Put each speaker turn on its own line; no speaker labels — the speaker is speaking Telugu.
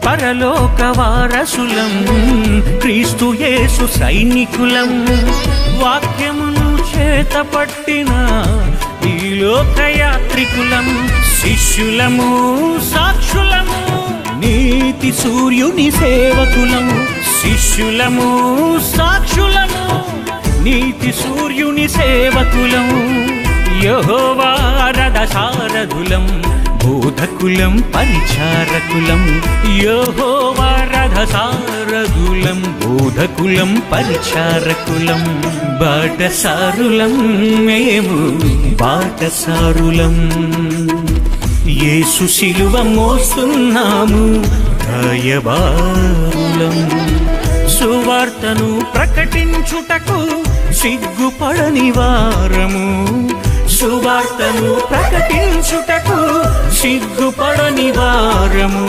పరలోక వారసులం, క్రీస్తు యేసు సైనికులం. వాక్యమును చేతపట్టిన ఈ లోకయాత్రికులం, శిష్యులము సాక్షులము, నీతి సూర్యుని సేవకులము. శిష్యులము సాక్షులము, నీతి సూర్యుని సేవకులము. యెహోవా రథసారథులం, బోధకులం పరిచారకులం. యెహోవా రథసారథులం, బోధకులం పరిచారకులం. బాటసారులం మేము బాటసారులం. యేసు శిలువ మోస్తున్నాము గాయబారులం. సువార్తను ప్రకటించుటకు సిగ్గుపడని వారము, సువార్తను ప్రకటించుటకు సిగ్గుపడని వారము.